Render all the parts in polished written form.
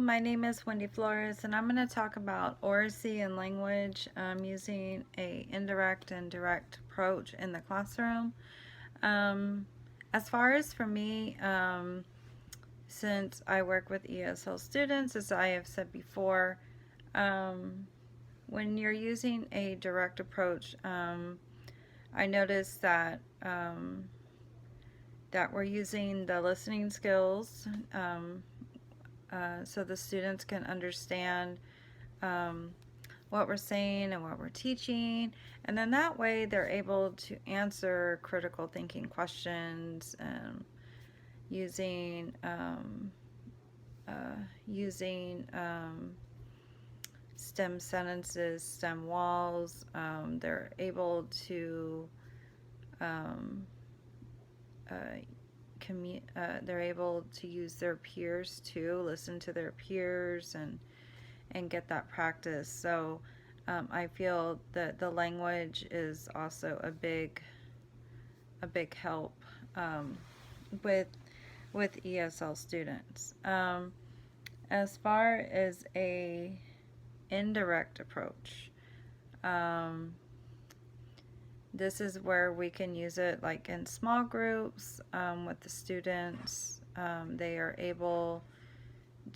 my name is Wendy Flores, and I'm going to talk about oracy and language using a indirect and direct approach in the classroom. Um, as far as for me, since I work with ESL students, as I have said before, um, when you're using a direct approach, I noticed that we're using the listening skills so the students can understand um, what we're saying and what we're teaching, and then that way they're able to answer critical thinking questions using STEM sentences, STEM walls. They're able to um, uh, they're able to use their peers too, listen to their peers and get that practice. So I feel that the language is also a big help um, with ESL students. As far as a indirect approach, um, this is where we can use it like in small groups with the students. They are able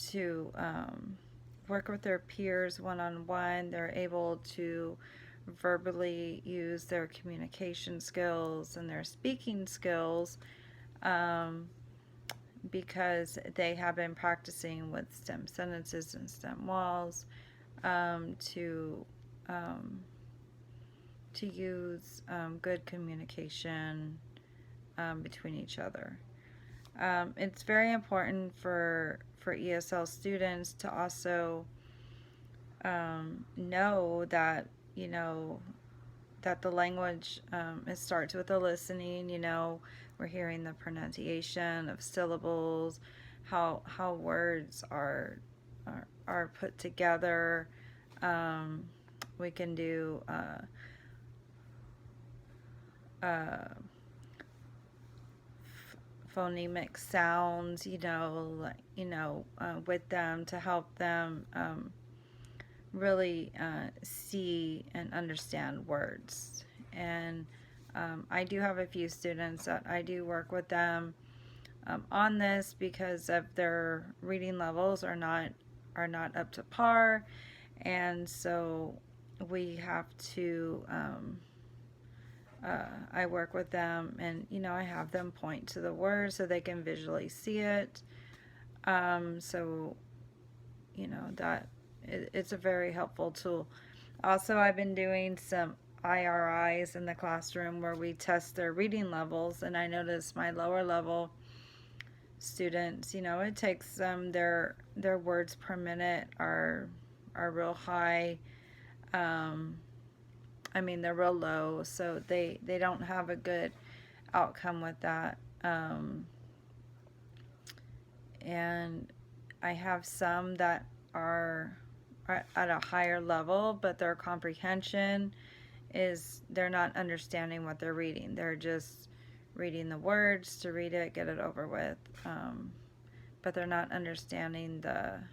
to work with their peers one-on-one. They're able to verbally use their communication skills and their speaking skills because they have been practicing with STEM sentences and STEM walls to use good communication between each other. It's very important for ESL students to also know that that the language it starts with the listening. We're hearing the pronunciation of syllables, how words are put together. We can do phonemic sounds, with them to help them really see and understand words. And I do have a few students that I do work with them on this because of their reading levels are not up to par, and so we have to I work with them, and I have them point to the word so they can visually see it. So that it's a very helpful tool. Also, I've been doing some IRIs in the classroom where we test their reading levels, and I notice my lower level students, it takes them their words per minute are real high. They're real low, so they don't have a good outcome with that. And I have some that are at a higher level, but their comprehension is they're not understanding what they're reading. They're just reading the words to read it, get it over with, but they're not understanding the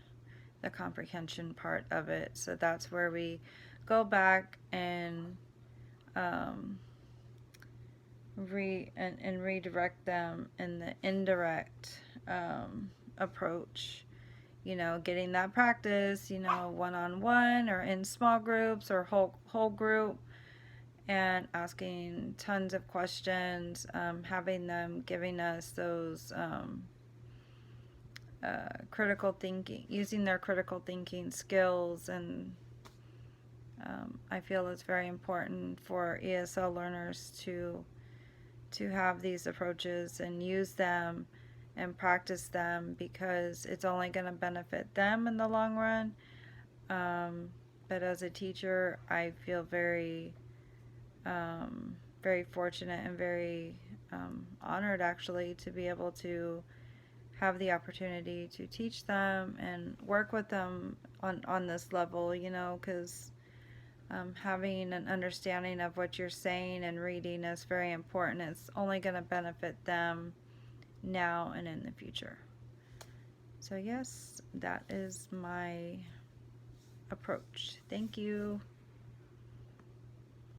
comprehension part of it. So that's where we go back and redirect them in the indirect approach. Getting that practice, one-on-one or in small groups or whole group, and asking tons of questions, having them giving us those critical thinking, using their critical thinking skills, and I feel it's very important for ESL learners to have these approaches and use them and practice them because it's only going to benefit them in the long run. But as a teacher, I feel very very fortunate and very honored actually to be able to have the opportunity to teach them and work with them on this level, because having an understanding of what you're saying and reading is very important. It's only going to benefit them now and in the future. So yes, that is my approach. Thank you.